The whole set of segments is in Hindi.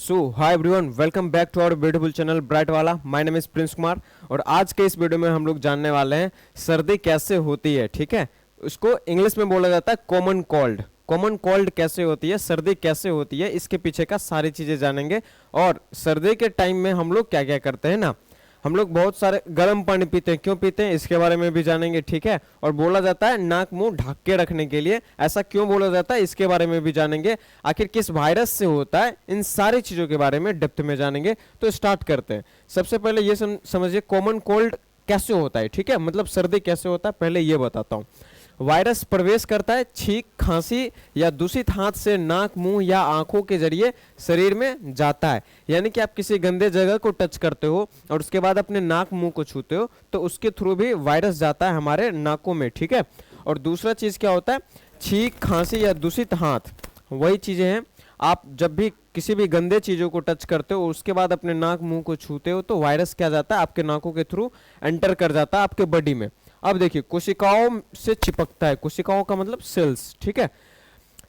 So hi everyone, welcome back to our beautiful channel bright वाला। My name is Prince Kumar और आज के इस वीडियो में हम लोग जानने वाले हैं सर्दी कैसे होती है। ठीक है, उसको इंग्लिश में बोला जाता है कॉमन कोल्ड। कॉमन कोल्ड कैसे होती है, सर्दी कैसे होती है, इसके पीछे का सारी चीज़ें जानेंगे। और सर्दी के टाइम में हम लोग क्या क्या करते हैं ना, हम लोग बहुत सारे गर्म पानी पीते हैं, क्यों पीते हैं इसके बारे में भी जानेंगे। ठीक है, और बोला जाता है नाक मुंह ढक के रखने के लिए, ऐसा क्यों बोला जाता है इसके बारे में भी जानेंगे। आखिर किस वायरस से होता है, इन सारी चीज़ों के बारे में डेप्थ में जानेंगे। तो स्टार्ट करते हैं। सबसे पहले ये समझिए कॉमन कोल्ड कैसे होता है। ठीक है, मतलब सर्दी कैसे होता है पहले ये बताता हूँ। वायरस प्रवेश करता है छींक, खांसी या दूषित हाथ से नाक, मुंह या आंखों के जरिए शरीर में जाता है। यानी कि आप किसी गंदे जगह को टच करते हो और उसके बाद अपने नाक मुंह को छूते हो तो उसके थ्रू भी वायरस जाता है हमारे नाकों में। ठीक है, और दूसरा चीज़ क्या होता है, छींक, खांसी या दूषित हाथ, वही चीज़ें हैं। आप जब भी किसी भी गंदे चीज़ों को टच करते हो उसके बाद अपने नाक मुंह को छूते हो तो वायरस क्या जाता है, आपके नाकों के थ्रू एंटर कर जाता है आपके बॉडी में। अब देखिए, कोशिकाओं से चिपकता है, कोशिकाओं का मतलब सेल्स। ठीक है,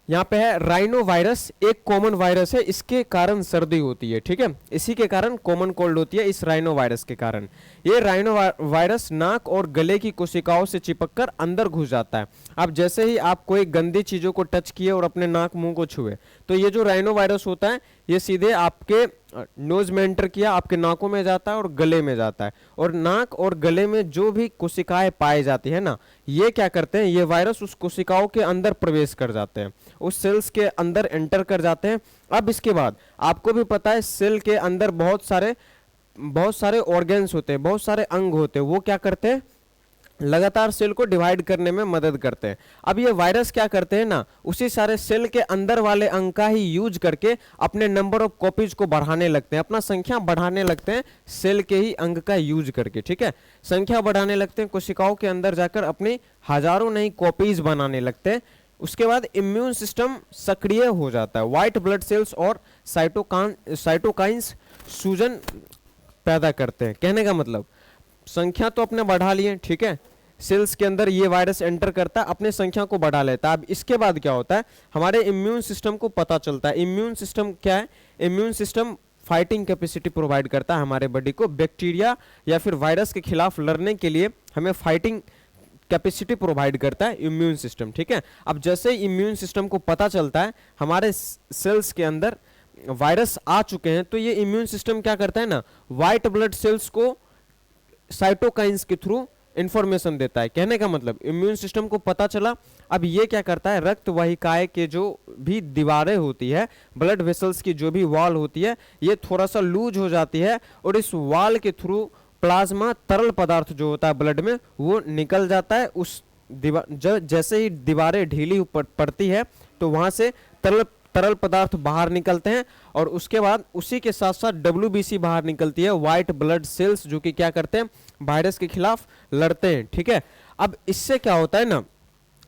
यहाँ पे है राइनो वायरस, एक कॉमन वायरस है, इसके कारण सर्दी होती है। ठीक है, इसी के कारण कॉमन कोल्ड होती है, इस राइनो वायरस के कारण। ये राइनो वायरस नाक और गले की कोशिकाओं से चिपककर अंदर घुस जाता है। अब जैसे ही आप कोई गंदी चीज़ों को टच किए और अपने नाक मुंह को छुए तो ये जो राइनो वायरस होता है ये सीधे आपके नोज में एंटर किया, आपके नाकों में जाता है और गले में जाता है। और नाक और गले में जो भी कोशिकाएं पाई जाती है ना, ये क्या करते हैं, ये वायरस उस कोशिकाओं के अंदर प्रवेश कर जाते हैं, उस सेल्स के अंदर एंटर कर जाते हैं। अब इसके बाद आपको भी पता है सेल के अंदर बहुत सारे ऑर्गेन्स होते हैं, बहुत सारे अंग होते हैं, वो क्या करते हैं, लगातार सेल को डिवाइड करने में मदद करते हैं। अब ये वायरस क्या करते हैं ना, उसी सारे सेल के अंदर वाले अंग का ही यूज करके अपने नंबर ऑफ कॉपीज को बढ़ाने लगते हैं, अपना संख्या बढ़ाने लगते हैं सेल के ही अंग का यूज करके। ठीक है, संख्या बढ़ाने लगते हैं, कोशिकाओं के अंदर जाकर अपनी हजारों नई कॉपीज बनाने लगते हैं। उसके बाद इम्यून सिस्टम सक्रिय हो जाता है, व्हाइट ब्लड सेल्स और साइटोकाइंस सूजन पैदा करते हैं। कहने का मतलब संख्या तो अपने बढ़ा लिए, ठीक है, सेल्स के अंदर ये वायरस एंटर करता है, अपने संख्या को बढ़ा लेता है। अब इसके बाद क्या होता है, हमारे इम्यून सिस्टम को पता चलता है। इम्यून सिस्टम क्या है, immune system fighting capacity provide करता है हमारे बॉडी को, बैक्टीरिया या फिर वायरस के खिलाफ लड़ने के लिए हमें फाइटिंग कैपेसिटी प्रोवाइड करता है इम्यून सिस्टम। ठीक है, अब जैसे ही इम्यून सिस्टम को पता चलता है हमारे सेल्स के अंदर वायरस आ चुके हैं तो ये इम्यून सिस्टम क्या करता है ना, व्हाइट ब्लड सेल्स को साइटोकाइंस के थ्रू इंफॉर्मेशन देता है। कहने का मतलब इम्यून सिस्टम को पता चला, अब ये क्या करता है, रक्त वाहिकाएं के जो भी दीवारें होती है, ब्लड वेसल्स की जो भी वॉल होती है, ये थोड़ा सा लूज हो जाती है और इस वॉल के थ्रू प्लाज्मा तरल पदार्थ जो होता है ब्लड में वो निकल जाता है। उस जैसे ही दीवारें ढीली पड़ती है तो वहां से तरल पदार्थ बाहर निकलते हैं और उसके बाद उसी के साथ साथ WBC बाहर निकलती है, व्हाइट ब्लड सेल्स, जो कि क्या करते हैं, वायरस के खिलाफ लड़ते हैं। ठीक है, अब इससे क्या होता है ना,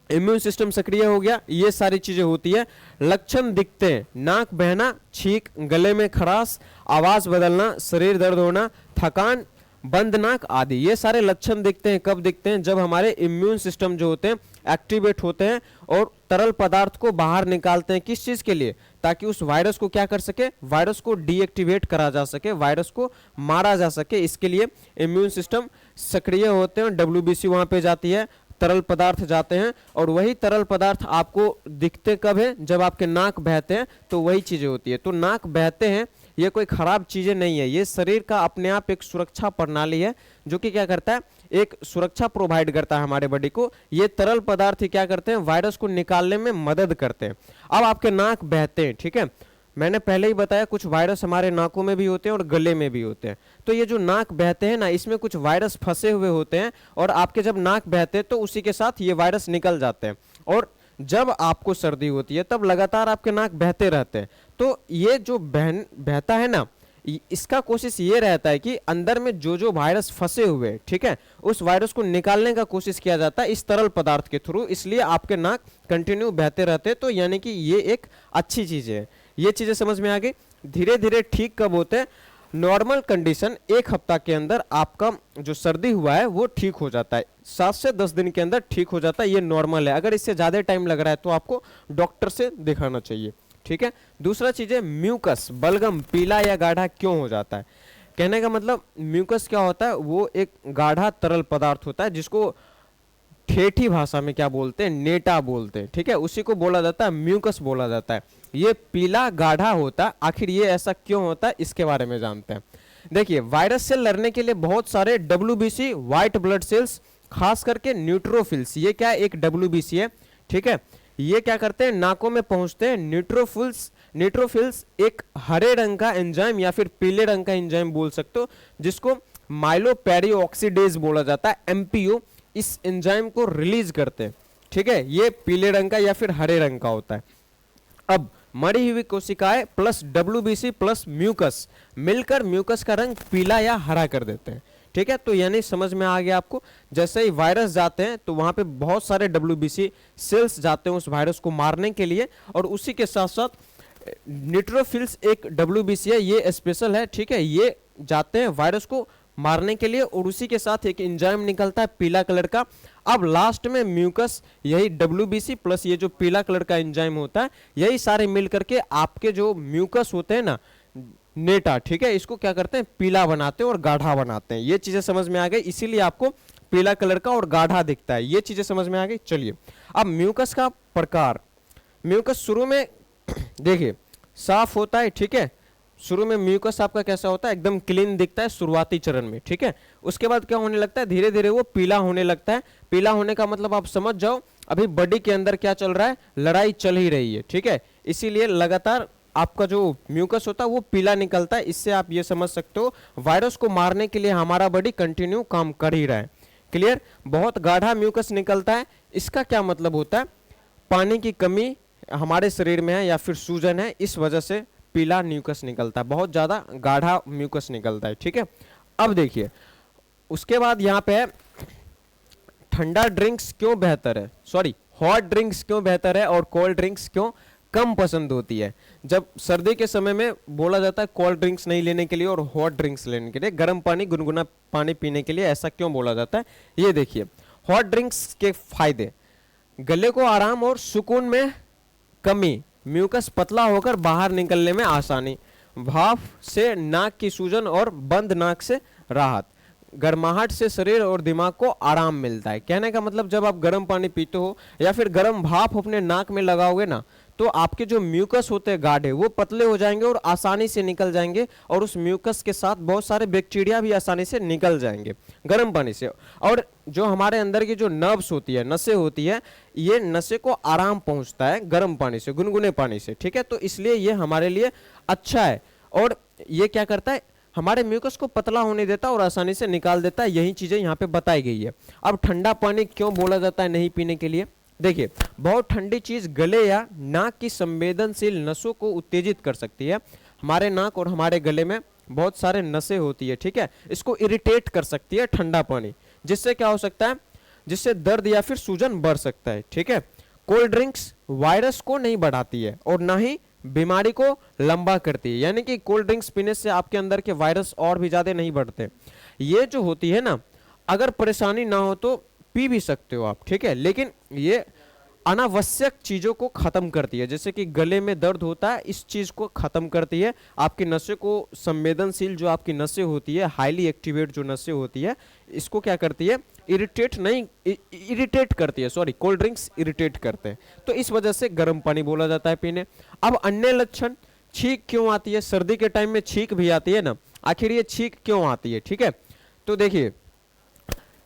इम्यून सिस्टम सक्रिय हो गया, ये सारी चीजें होती है। लक्षण दिखते हैं, नाक बहना, छींक, गले में खराश, आवाज बदलना, शरीर दर्द होना, थकान, बंद नाक आदि, ये सारे लक्षण दिखते हैं। कब दिखते हैं, जब हमारे इम्यून सिस्टम जो होते हैं एक्टिवेट होते हैं और तरल पदार्थ को बाहर निकालते हैं। किस चीज के लिए, ताकि उस वायरस को क्या कर सके, वायरस को डीएक्टिवेट करा जा सके, वायरस को मारा जा सके। इसके लिए इम्यून सिस्टम सक्रिय होते हैं, WBC वहां पे जाती है, तरल पदार्थ जाते हैं और वही तरल पदार्थ आपको दिखते कब है, जब आपके नाक बहते हैं, तो वही चीजें होती है। तो नाक बहते हैं ये कोई खराब चीजें नहीं है, ये शरीर का अपने आप एक सुरक्षा प्रणाली है जो कि क्या करता है, एक सुरक्षा प्रोवाइड करता है हमारे बॉडी को। ये तरल पदार्थ ही क्या करते हैं, वायरस को निकालने में मदद करते हैं। अब आपके नाक बहते हैं, ठीक है, मैंने पहले ही बताया कुछ वायरस हमारे नाकों में भी होते हैं और गले में भी होते हैं। तो ये जो नाक बहते हैं ना, इसमें कुछ वायरस फंसे हुए होते हैं और आपके जब नाक बहते हैं तो उसी के साथ ये वायरस निकल जाते हैं। और जब आपको सर्दी होती है तब लगातार आपके नाक बहते रहते हैं। तो ये जो बहता है ना, इसका कोशिश ये रहता है कि अंदर में जो वायरस फंसे हुए, ठीक है, उस वायरस को निकालने का कोशिश किया जाता है इस तरल पदार्थ के थ्रू, इसलिए आपके नाक कंटिन्यू बहते रहते हैं। तो यानी कि ये एक अच्छी चीज है। ये चीजें समझ में आ गई। धीरे धीरे ठीक कब होते हैं, नॉर्मल कंडीशन 1 हफ्ता के अंदर आपका जो सर्दी हुआ है वो ठीक हो जाता है, 7 से 10 दिन के अंदर ठीक हो जाता है, ये नॉर्मल है। अगर इससे ज्यादा टाइम लग रहा है तो आपको डॉक्टर से दिखाना चाहिए। ठीक है। दूसरा चीज है म्यूकस, बलगम पीला या गाढ़ा क्यों हो जाता है। कहने का मतलब म्यूकस क्या होता है, वो एक गाढ़ा तरल पदार्थ होता है जिसको ठेठी भाषा में क्या बोलते हैं, नेटा बोलते हैं, ठीक है। उसी को बोला जाता है म्यूकस बोला जाता है। ये पीला गाढ़ा होता है, आखिर ये ऐसा क्यों होता है इसके बारे में जानते हैं। देखिए, वायरस से लड़ने के लिए बहुत सारे WBC व्हाइट ब्लड सेल्स, खास करके न्यूट्रोफिल्स, ये क्या एक WBC है, ठीक है। ये क्या करते हैं, नाकों में पहुंचते हैं। न्यूट्रोफिल्स एक हरे रंग का एंजाइम या फिर पीले रंग का एंजाइम बोल सकते हो, जिसको माइलोपेरिऑक्सीडेज बोला जाता है, MPO, इस एंजाइम को रिलीज करते हैं, ठीक है। ये पीले रंग का या फिर हरे रंग का होता है। अब मरी हुई कोशिकाएं प्लस WBC प्लस म्यूकस मिलकर म्यूकस का रंग पीला या हरा कर देते हैं, ठीक है। तो यानी समझ में आ गया आपको, जैसे ही वायरस जाते हैं तो वहां पे बहुत सारे WBC सेल्स जाते हैं उस वायरस को मारने के लिए, और उसी के साथ साथ न्यूट्रोफिल्स एक WBC है, ये स्पेशल है, ठीक है। ये जाते हैं वायरस को मारने के लिए, और उसी के साथ एक एंजाइम निकलता है पीला कलर का। अब लास्ट में म्यूकस, यही WBC प्लस ये जो पीला कलर का एंजाइम होता है, यही सारे मिल करके आपके जो म्यूकस होते हैं ना, नेटा, ठीक है, इसको क्या करते हैं, पीला बनाते हैं और गाढ़ा बनाते हैं। ये चीजें समझ में आ गई, इसीलिए आपको पीला कलर का और गाढ़ा दिखता है। ये चीजें समझ में आ गई। चलिए, अब म्यूकस का प्रकार। म्यूकस शुरू में देखिए साफ होता है, ठीक है। शुरू में म्यूकस आपका कैसा होता है, एकदम क्लीन दिखता है शुरुआती चरण में, ठीक है। उसके बाद क्या होने लगता है, धीरे धीरे वो पीला होने लगता है। पीला होने का मतलब आप समझ जाओ, अभी बॉडी के अंदर क्या चल रहा है, लड़ाई चल ही रही है, ठीक है। इसीलिए लगातार आपका जो म्यूकस होता है वो पीला निकलता है। इससे आप ये समझ सकते हो वायरस को मारने के लिए हमारा बॉडी कंटिन्यू काम कर ही रहा है। क्लियर। बहुत गाढ़ा म्यूकस निकलता है, इसका क्या मतलब होता है, पानी की कमी हमारे शरीर में है या फिर सूजन है, इस वजह से पीला म्यूकस निकलता है, बहुत ज्यादा गाढ़ा म्यूकस निकलता है, ठीक है। अब देखिए, उसके बाद यहाँ पे है ठंडा ड्रिंक्स क्यों बेहतर है, सॉरी हॉट ड्रिंक्स क्यों बेहतर है और कोल्ड ड्रिंक्स क्यों कम पसंद होती है। जब सर्दी के समय में बोला जाता है कोल्ड ड्रिंक्स नहीं लेने के लिए और हॉट ड्रिंक्स लेने के लिए, गर्म पानी, गुनगुना पानी पीने के लिए, ऐसा क्यों बोला जाता है। ये देखिए, हॉट ड्रिंक्स के फायदे, गले को आराम और सुकून में कमी, म्यूकस पतला होकर बाहर निकलने में आसानी, भाप से नाक की सूजन और बंद नाक से राहत, गर्माहट से शरीर और दिमाग को आराम मिलता है। कहने का मतलब जब आप गर्म पानी पीते हो या फिर गर्म भाप अपने नाक में लगाओगे ना, तो आपके जो म्यूकस होते हैं गाढ़े, वो पतले हो जाएंगे और आसानी से निकल जाएंगे, और उस म्यूकस के साथ बहुत सारे बैक्टीरिया भी आसानी से निकल जाएंगे गर्म पानी से। और जो हमारे अंदर की जो नर्व्स होती है, नसें होती है, ये नसें को आराम पहुंचता है गर्म पानी से, गुनगुने पानी से, ठीक है। तो इसलिए ये हमारे लिए अच्छा है, और ये क्या करता है, हमारे म्यूकस को पतला होने देता है और आसानी से निकाल देता है। यही चीजें यहाँ पे बताई गई है। अब ठंडा पानी क्यों बोला जाता है नहीं पीने के लिए। देखिए, बहुत ठंडी चीज गले या नाक की संवेदनशील नसों को उत्तेजित कर सकती है। हमारे नाक और हमारे गले में बहुत सारे नसें होती है, ठीक है, इसको इरिटेट कर सकती है ठंडा पानी, जिससे क्या हो सकता है, जिससे दर्द या फिर सूजन बढ़ सकता है, ठीक है। कोल्ड ड्रिंक्स वायरस को नहीं बढ़ाती है और ना ही बीमारी को लंबा करती है, यानी कि कोल्ड ड्रिंक्स पीने से आपके अंदर के वायरस और भी ज्यादा नहीं बढ़ते। ये जो होती है ना, अगर परेशानी ना हो तो पी भी सकते हो आप, ठीक है, लेकिन ये अनावश्यक चीजों को खत्म करती है, जैसे कि गले में दर्द होता है, इस चीज को खत्म करती है। आपकी नसें को संवेदनशील जो आपकी नसें होती है, हाईली एक्टिवेट जो नसें होती है, इसको क्या करती है, इरिटेट करती है, सॉरी, कोल्ड ड्रिंक्स इरिटेट करते हैं, तो इस वजह से गर्म पानी बोला जाता है पीने। अब अन्य लक्षण, छींक क्यों आती है, सर्दी के टाइम में छींक भी आती है ना, आखिर ये छींक क्यों आती है, ठीक है। तो देखिए,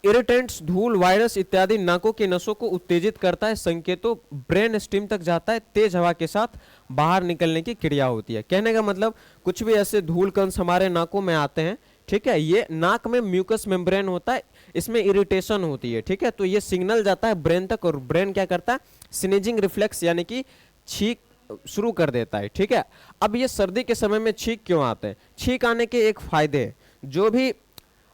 इरिटेंट्स, धूल, वायरस इत्यादि नाकों की नसों को उत्तेजित करता है, संकेतों ब्रेन स्टीम तक जाता है, तेज हवा के साथ बाहर निकलने की क्रिया होती है। कहने का मतलब कुछ भी ऐसे धूल कंस हमारे नाकों में आते हैं, ठीक है, ये नाक में म्यूकस मेम्ब्रेन होता है, इसमें इरिटेशन होती है, ठीक है, तो ये सिग्नल जाता है ब्रेन तक, और ब्रेन क्या करता है, स्नीजिंग रिफ्लेक्स यानी कि छींक शुरू कर देता है, ठीक है। अब ये सर्दी के समय में छींक क्यों आते हैं, छींक आने के एक फायदे हैं, जो भी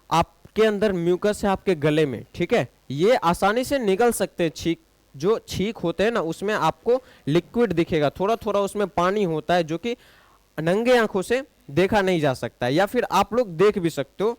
आपके अंदर म्यूकस है आपके गले में, ठीक है, ये आसानी से निकल सकते हैं। छींक, जो छींक होते हैं ना, उसमें आपको लिक्विड दिखेगा, थोड़ा थोड़ा उसमें पानी होता है, जो कि नंगे आंखों से देखा नहीं जा सकता है, या फिर आप लोग देख भी सकते हो,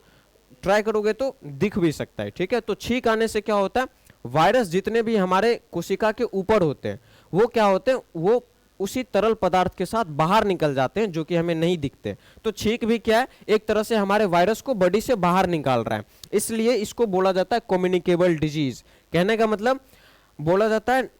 ट्राई करोगे तो दिख भी सकता है, ठीक है। तो छींक आने से क्या होता है, वायरस जितने भी हमारे कोशिका के ऊपर होते हैं वो क्या होते हैं, वो उसी तरल पदार्थ के साथ बाहर निकल जाते हैं जो कि हमें नहीं दिखते। तो छींक भी क्या है, एक तरह से हमारे वायरस को बॉडी से बाहर निकाल रहा है, इसलिए इसको बोला जाता है कम्युनिकेबल डिजीज। कहने का मतलब बोला जाता है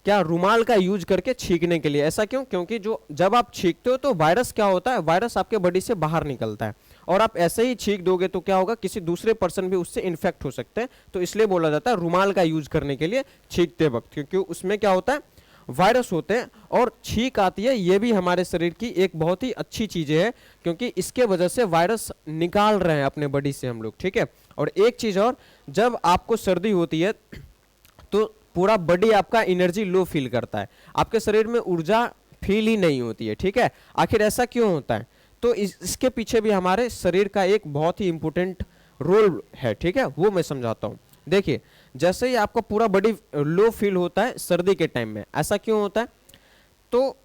क्या, रुमाल का यूज करके छींकने के लिए। ऐसा क्यों? क्योंकि जो जब आप छींकते हो तो वायरस क्या होता है, वायरस आपके बॉडी से बाहर निकलता है, और आप ऐसे ही छींक दोगे तो क्या होगा, किसी दूसरे पर्सन भी उससे इन्फेक्ट हो सकते हैं। तो इसलिए बोला जाता है रुमाल का यूज करने के लिए छींकते वक्त, क्योंकि उसमें क्या होता है, वायरस होते हैं और छींक आती है। ये भी हमारे शरीर की एक बहुत ही अच्छी चीज है, क्योंकि इसके वजह से वायरस निकाल रहे हैं अपने बॉडी से हम लोग, ठीक है। और एक चीज और, जब आपको सर्दी होती है तो पूरा बॉडी आपका एनर्जी लो फील करता है, आपके शरीर में ऊर्जा फील ही नहीं होती है, ठीक है। आखिर ऐसा क्यों होता है? तो इसके पीछे भी हमारे शरीर का एक बहुत ही इंपॉर्टेंट रोल है, ठीक है, वो मैं समझाता हूँ। देखिए, जैसे ही आपका पूरा बॉडी लो फील होता है सर्दी के टाइम में, ऐसा क्यों होता है? तो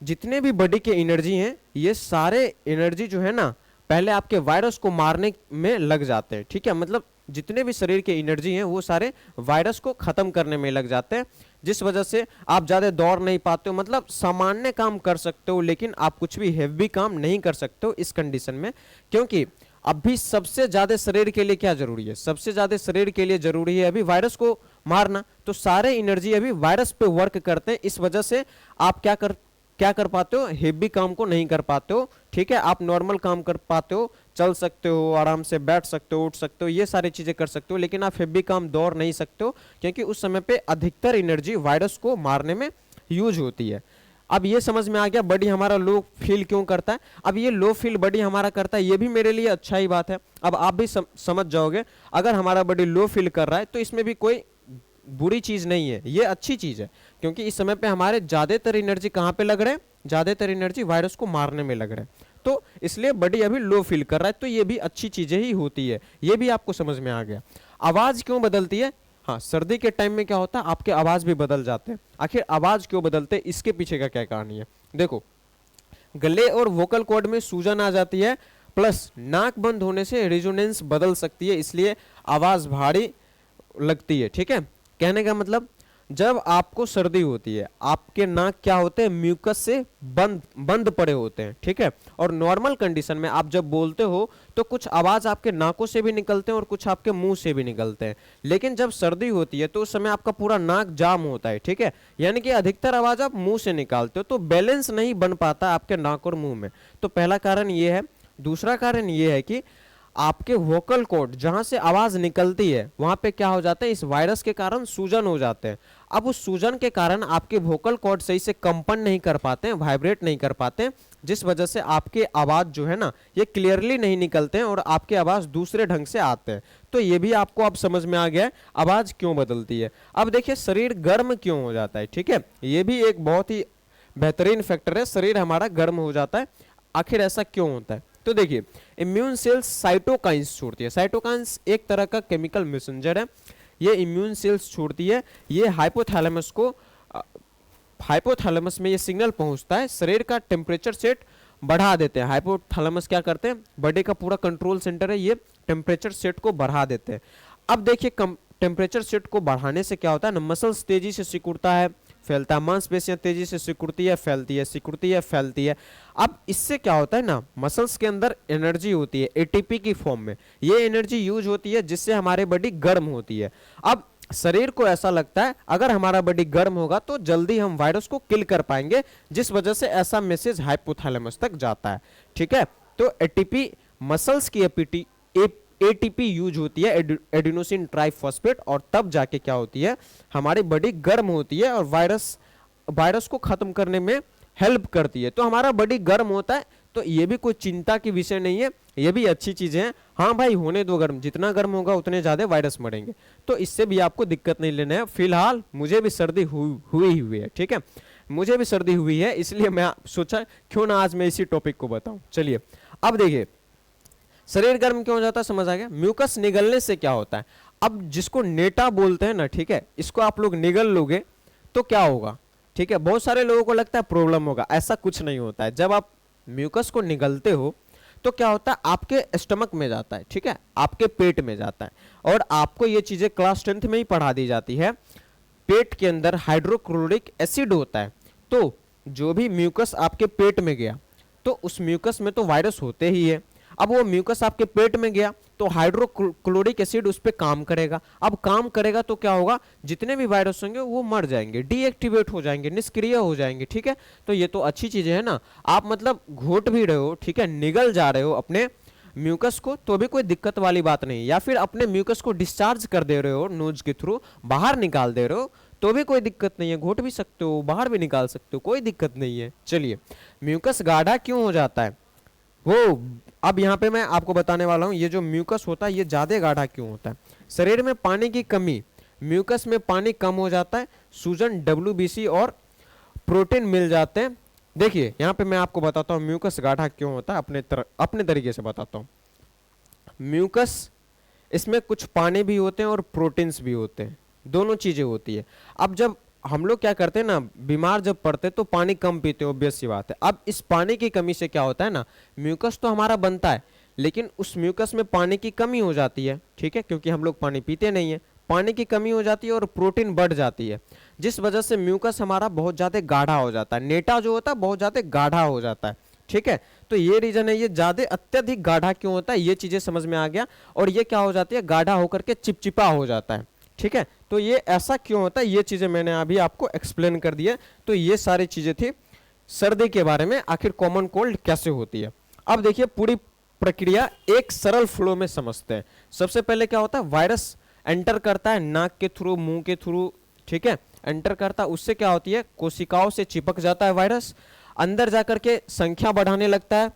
जितने भी बॉडी के एनर्जी हैं, ये सारे एनर्जी जो है ना, पहले आपके वायरस को मारने में लग जाते हैं, ठीक है। मतलब जितने भी शरीर के एनर्जी हैं वो सारे वायरस को खत्म करने में लग जाते हैं, जिस वजह से आप ज्यादा दौड़ नहीं पाते हो, मतलब सामान्य काम कर सकते हो लेकिन आप कुछ भी हेवी काम नहीं कर सकते हो इस कंडीशन में। क्योंकि अभी सबसे ज्यादा शरीर के लिए क्या जरूरी है? सबसे ज्यादा शरीर के लिए जरूरी है अभी वायरस को मारना। तो सारे एनर्जी अभी वायरस पे वर्क करते हैं, इस वजह से आप क्या कर पाते हो, हेवी काम को नहीं कर पाते हो, ठीक है। आप नॉर्मल काम कर पाते हो, चल सकते हो, आराम से बैठ सकते हो, उठ सकते हो, ये सारी चीजें कर सकते हो, लेकिन आप हेवी काम दौड़ नहीं सकते हो, क्योंकि उस समय पे अधिकतर एनर्जी वायरस को मारने में यूज होती है। अब ये समझ में आ गया बॉडी हमारा लो फील क्यों करता है। अब ये लो फील बॉडी हमारा करता है, ये भी मेरे लिए अच्छा ही बात है। अब आप भी समझ जाओगे, अगर हमारा बॉडी लो फील कर रहा है तो इसमें भी कोई बुरी चीज नहीं है, ये अच्छी चीज है, क्योंकि इस समय पे हमारे ज्यादातर एनर्जी कहाँ पे लग रहे हैं, ज्यादातर एनर्जी वायरस को मारने में लग रहे हैं। तो इसलिए बॉडी अभी लो फील कर रहा है, तो ये भी अच्छी चीजें ही होती है। ये भी आपको समझ में आ गया। आवाज क्यों बदलती है? हाँ, सर्दी के टाइम में क्या होता है, आपके आवाज भी बदल जाते हैं। आखिर आवाज क्यों बदलते हैं, इसके पीछे का क्या कहानी है? देखो, गले और वोकल कॉर्ड में सूजन आ जाती है, प्लस नाक बंद होने से रेजोनेंस बदल सकती है, इसलिए आवाज भारी लगती है, ठीक है। कहने का मतलब, जब आपको सर्दी होती है आपके नाक क्या होते हैं, म्यूकस से बंद पड़े होते हैं, ठीक है। और नॉर्मल कंडीशन में आप जब बोलते हो तो कुछ आवाज आपके नाकों से भी निकलते हैं और कुछ आपके मुंह से भी निकलते हैं, लेकिन जब सर्दी होती है तो उस समय आपका पूरा नाक जाम होता है, ठीक है। यानी कि अधिकतर आवाज आप मुंह से निकालते हो, तो बैलेंस नहीं बन पाता आपके नाक और मुंह में। तो पहला कारण ये है। दूसरा कारण ये है कि आपके वोकल कॉर्ड जहां से आवाज निकलती है वहां पे क्या हो जाता है, इस वायरस के कारण सूजन हो जाते हैं। अब उस सूजन के कारण आपके वोकल कॉर्ड सही से कंपन नहीं कर पाते हैं, वाइब्रेट नहीं कर पाते हैं, जिस वजह से आपके आवाज जो है ना, ये क्लियरली नहीं निकलते हैं और आपके आवाज दूसरे ढंग से आते हैं। तो ये भी आपको अब समझ में आ गया है आवाज क्यों बदलती है। अब देखिए, शरीर गर्म क्यों हो जाता है, ठीक है। ये भी एक बहुत ही बेहतरीन फैक्टर है, शरीर हमारा गर्म हो जाता है। आखिर ऐसा क्यों होता है? तो देखिए, इम्यून सेल्स साइटोकाइंस छोड़ती है। साइटोकाइंस एक तरह का केमिकल मैसेंजर है, ये इम्यून सेल्स छोड़ती है। ये हाइपोथैलेमस में ये सिग्नल पहुंचता है, शरीर का टेम्परेचर सेट बढ़ा देते हैं। हाइपोथैलेमस क्या करते हैं, बॉडी का पूरा कंट्रोल सेंटर है, ये टेम्परेचर सेट को बढ़ा देते हैं। अब देखिए, टेम्परेचर सेट को बढ़ाने से क्या होता है ना, मसल्स तेजी से सिकुड़ता है, फैलता है, मांसपेशियां तेजी से सिकुड़ती है, फैलती है, सिकुड़ती है, फैलती है। अब इससे क्या होता है ना, मसल्स के अंदर एनर्जी होती है एटीपी की फॉर्म में, ये एनर्जी यूज होती है जिससे हमारे बॉडी गर्म होती है। अब शरीर को ऐसा लगता है अगर हमारा बॉडी गर्म होगा तो जल्दी हम वायरस को किल कर पाएंगे, जिस वजह से ऐसा मैसेज हाइपोथैलेमस तक जाता है, ठीक है। तो एटीपी, मसल्स की एटीपी यूज होती है, एडिनोसिन ट्राइफॉस्फेट, और तब जाके क्या होती है, हमारी बॉडी गर्म होती है और वायरस को खत्म करने में हेल्प करती है। तो हमारा बॉडी गर्म होता है, तो ये भी कोई चिंता की विषय नहीं है, ये भी अच्छी चीजें हैं। हाँ भाई, होने दो गर्म, जितना गर्म होगा उतने ज्यादा वायरस मरेंगे, तो इससे भी आपको दिक्कत नहीं लेना है। फिलहाल मुझे भी सर्दी हुई है, ठीक है, मुझे भी सर्दी हुई है, इसलिए मैं सोचा क्यों ना आज मैं इसी टॉपिक को बताऊं। चलिए, अब देखिए, शरीर गर्म क्यों हो जाता है, समझ आ गया। म्यूकस निगलने से क्या होता है, अब जिसको नेटा बोलते हैं ना, ठीक है, इसको आप लोग निगल लोगे तो क्या होगा, ठीक है। बहुत सारे लोगों को लगता है प्रॉब्लम होगा, ऐसा कुछ नहीं होता है। जब आप म्यूकस को निगलते हो तो क्या होता है, आपके स्टमक में जाता है, ठीक है, आपके पेट में जाता है। और आपको ये चीजें क्लास 10th में ही पढ़ा दी जाती है। पेट के अंदर हाइड्रोक्लोरिक एसिड होता है, तो जो भी म्यूकस आपके पेट में गया तो उस म्यूकस में तो वायरस होते ही है। अब वो म्यूकस आपके पेट में गया तो हाइड्रोक्लोरिक एसिड उस पर काम करेगा। अब काम करेगा तो क्या होगा, जितने भी वायरस होंगे वो मर जाएंगे, डीएक्टिवेट हो जाएंगे, निष्क्रिय हो जाएंगे। ठीक है, तो ये तो अच्छी चीज है ना। आप मतलब घोट भी रहे हो, ठीक है, निगल जा रहे हो अपने म्यूकस को तो भी कोई दिक्कत वाली बात नहीं, या फिर अपने म्यूकस को डिस्चार्ज कर दे रहे हो नोज के थ्रू, बाहर निकाल दे रहे हो तो भी कोई दिक्कत नहीं है, घोट भी सकते हो, बाहर भी निकाल सकते हो, कोई दिक्कत नहीं है। चलिए, म्यूकस गाढ़ा क्यों हो जाता है वो अब यहाँ पे मैं आपको बताने वाला हूँ। ये जो म्यूकस होता है ये ज्यादा गाढ़ा क्यों होता है। शरीर में पानी की कमी, म्यूकस में पानी कम हो जाता है, सूजन, डब्ल्यूबीसी और प्रोटीन मिल जाते हैं। देखिए यहाँ पे मैं आपको बताता हूँ म्यूकस गाढ़ा क्यों होता है, अपने तरीके से बताता हूँ। म्यूकस, इसमें कुछ पानी भी होते हैं और प्रोटीन्स भी होते हैं, दोनों चीजें होती है। अब जब हम लोग क्या करते हैं ना, बीमार जब पड़ते हैं तो पानी कम पीते हैं, ऑब्वियस सी बात है। अब इस पानी की कमी से क्या होता है ना, म्यूकस तो हमारा बनता है लेकिन उस म्यूकस में पानी की कमी हो जाती है। ठीक है, क्योंकि हम लोग पानी पीते नहीं है, पानी की कमी हो जाती है और प्रोटीन बढ़ जाती है, जिस वजह से म्यूकस हमारा बहुत ज्यादा गाढ़ा हो जाता है। नेटा जो होता है बहुत ज्यादा गाढ़ा हो जाता है। ठीक है, तो ये रीजन है, ये ज्यादा अत्यधिक गाढ़ा क्यों होता है, ये चीजें समझ में आ गया। और ये क्या हो जाती है, गाढ़ा होकर के चिपचिपा हो जाता है। ठीक है, तो ये ऐसा क्यों होता है, ये चीजें मैंने अभी आपको एक्सप्लेन कर दिया। तो ये सारी चीजें थी सर्दी के बारे में, आखिर कॉमन कोल्ड कैसे होती है। अब देखिए पूरी प्रक्रिया एक सरल फ्लो में समझते हैं। सबसे पहले क्या होता है, वायरस एंटर करता है नाक के थ्रू, मुंह के थ्रू, ठीक है, एंटर करता है। उससे क्या होती है, कोशिकाओं से चिपक जाता है वायरस, अंदर जाकर के संख्या बढ़ाने लगता है।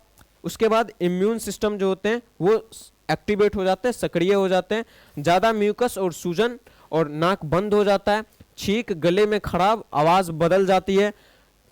उसके बाद इम्यून सिस्टम जो होते हैं वो एक्टिवेट हो जाते हैं, सक्रिय हो जाते हैं, ज्यादा म्यूकस और सूजन और नाक बंद हो जाता है, छींक, गले में खराब, आवाज बदल जाती है,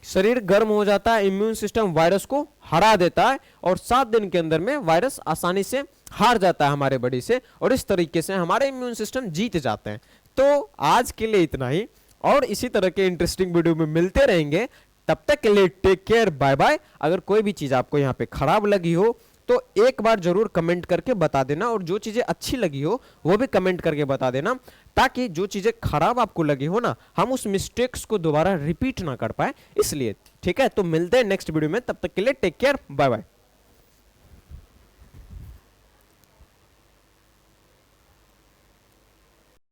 शरीर गर्म हो जाता है, इम्यून सिस्टम वायरस को हरा देता है और 7 दिन के अंदर में वायरस आसानी से हार जाता है हमारे बॉडी से, और इस तरीके से हमारे इम्यून सिस्टम जीत जाते हैं। तो आज के लिए इतना ही, और इसी तरह के इंटरेस्टिंग वीडियो में मिलते रहेंगे। तब तक के लिए टेक केयर, बाय बाय। अगर कोई भी चीज आपको यहाँ पे खराब लगी हो तो एक बार जरूर कमेंट करके बता देना, और जो चीजें अच्छी लगी हो वो भी कमेंट करके बता देना, ताकि जो चीजें खराब आपको लगी हो ना, हम उस मिस्टेक्स को दोबारा रिपीट ना कर पाए, इसलिए। ठीक है, तो मिलते हैं नेक्स्ट वीडियो में, तब तक के लिए टेक केयर, बाय बाय।